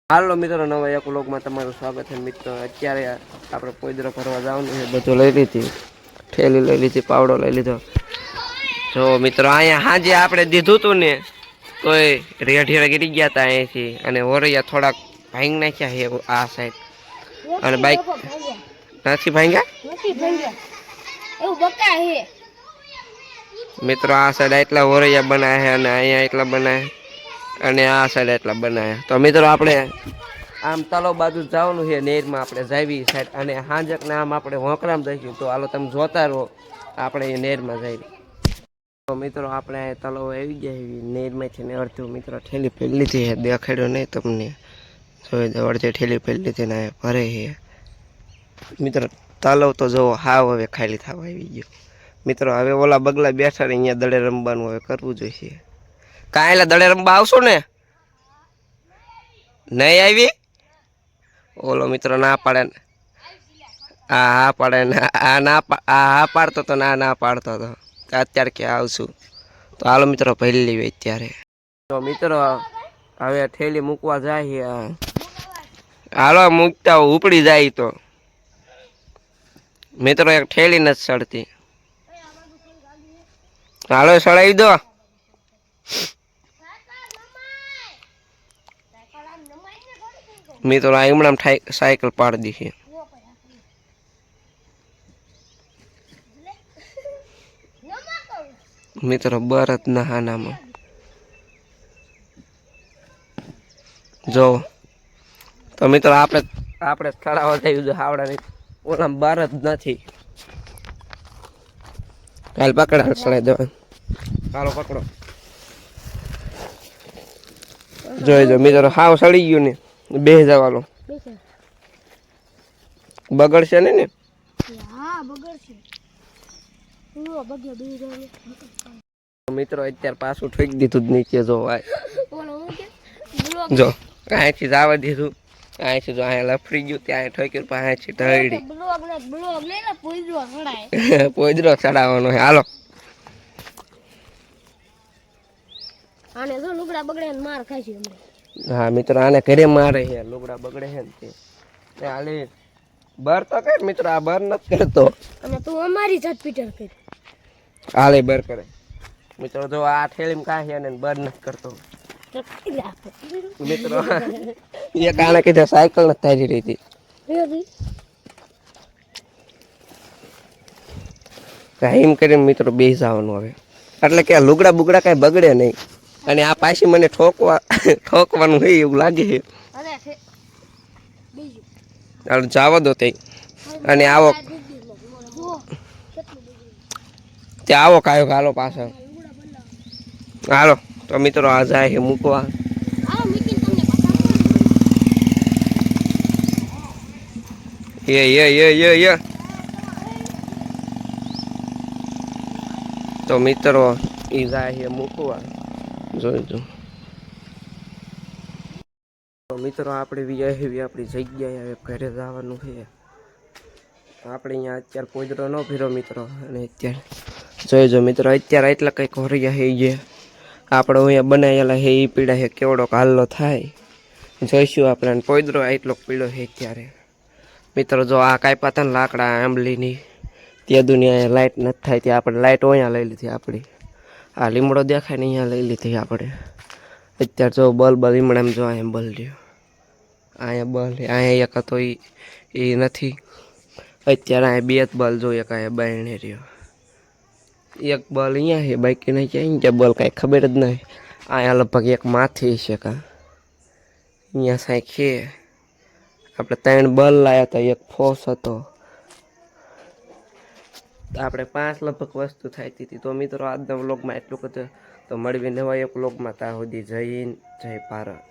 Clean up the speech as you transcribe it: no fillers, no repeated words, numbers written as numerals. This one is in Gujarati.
હાલો મિત્રો, નવા એક વ્લોગમાં તમારું સ્વાગત છે. મિત્રો અત્યારે આપણે પોઈદરો ભરવા જવાનું છે. બધું લઈ લીધી, ઠેલી લઈ લીધી, પાવડો લઈ લીધો. જો મિત્રો અહીંયા હાજે આપણે દીધું તું ને તોય રેઢિયા ગીરી ગયા હતા અહીંથી, અને ઓરૈયા થોડાક ભાંગ નાખ્યા છે આ સાઈડ. અને બાઈક નથી ભાંગ્યા મિત્રો. આ સાઈડ એટલા ઓરૈયા બનાવ્યા છે અને અહીંયા એટલા બનાવ્યા અને આ સાઈડ એટલા બનાવ્યા. તો મિત્રો આપણે આમ તલાવ બાજુ જવાનું છે, નેરમાં આપણે જાવી સાઈડ, અને હાંજકને આમ આપણે હોંકરામ જઈશું. તો હાલો તમે જોતા રહો, આપણે એ નેરમાં જઈએ. તો મિત્રો આપણે તલાવ આવી ગયા નેરમાંથી ને અડધું મિત્રો ઠેલી ફેરી લીધી છે. દેખાડ્યો નહીં તમને, જોઈ દો અડધી ઠેલી ફેરી લીધી ને ભરે છે મિત્રો. તલાવ તો જો હાવ હવે ખાલી થવા આવી ગયો મિત્રો. હવે ઓલા બગલા બેઠા ને અહીંયા દડે રમવાનું હવે કરવું જોઈએ. કાંઈ દડે રમવા આવશો ને? નહીં આવી? ઓલો મિત્રો ના પાડે ને, હા પાડે ને, આ ના હા પાડતો તો ના પાડતો હતો. અત્યારે ક્યાં આવશું? તો હાલો મિત્રો ભરી લેવી અત્યારે. તો મિત્રો હવે થેલી મૂકવા જાય. હાલો મૂકતા ઉપડી જાય તો મિત્રો એક થેલી નથી સડતી. હાલો સડાવી દો. મિત્રો આ હમણાં સાયકલ પાડી દીધી મિત્રો. બરત ના હાનામાં જો. તો મિત્રો આપણે તળાવ થયું હાવડાની ઓલા બરત નથી. કાલ પકડા સડાઈ દો. હાલો પકડો. જોઈ જો મિત્રો હાવ સડી ગયું ને. બે જવાલો બગડશે ને? મિત્રો અત્યારે પાછું ઠોકી દીધું નીચે. જો જો અહીંથી જવા દીધું, અહીંથી જો અહીંયા લફડી ગયું, ત્યાં ઠોક્યું, અહીંથી ઢળી પોઈદરો ચડાવવાનો. હાલો હા મિત્રો આને ઘરે મારે છે, લુગડા બગડે છે ને તે હાલી બર તો કર મિત્રો. આ બર નથી કરતો અને તું અમારી જાત પીટર કર. હાલે બર કરે મિત્રો. જો આ થેલીમાં કાંઈ છે ને બર નથી કરતો મિત્રો. એ કારણે કીધે સાયકલ નથી તારી રહી હતી. એમ કરીને મિત્રો બે જવાનું હવે. એટલે કે લુગડા બુગડા કઈ બગડે નહીં. અને આ પાછી મને ઠોકવાનું હોય એવું લાગે છે. જવા દો તે. અને આવો ત્યાં આવો કાયો હાલો પાછળ. હાલો તો મિત્રો આ જાય છે મૂકવા. યે તો મિત્રો એ જાય છે મૂકવા. જોઈજો તો મિત્રો આપણે આપણી જગ્યાએ હવે ઘરે જવાનું છે. આપણે અહીંયા અત્યારે પોઈદરો ન ફેરો મિત્રો. અને અત્યારે જોઈજો મિત્રો અત્યારે એટલા કંઈક હોરિયા છે જે આપણે અહીંયા બનાવેલા છે એ પીડા છે. કેવડો હાલ્લો થાય જોઈશું આપણે. પોઈદરો એટલો પીળો છે અત્યારે મિત્રો. જો આ કાંઈ હતા ને લાકડા આંબલીની, ત્યાં દુનિયા લાઇટ નથી થાય ત્યાં આપણે લાઇટ અહીંયા લઈ લીધી. આપણી આ લીમડો દેખાય ને અહીંયા લઈ લીધી આપણે. અત્યારે જો બલ્બ લીમડામાં જો અહીંયા બલ રહ્યો, અહીંયા બલ અહીંયા એક હતો એ નથી. અત્યારે અહીંયા બે જ બલ જોઈએ. કાંઈ બાયણે રહ્યો એક બલ અહીંયા છે, બાકી નહીં ક્યાં બલ કાંઈ ખબર જ નહીં. અહીંયા લગભગ એક માથી છે કાં અહીંયા સાંઈ છે. આપણે 3 બલ લાવ્યા હતા, એક ફોસ હતો. આપણે 5 લગભગ વસ્તુ થાય હતી. તો મિત્રો આજના વ્લોગમાં એટલું બધું. તો મળવી નવા એક વ્લોગમાં. ત્યાં સુધી જય હિન્દ, જય ભારત.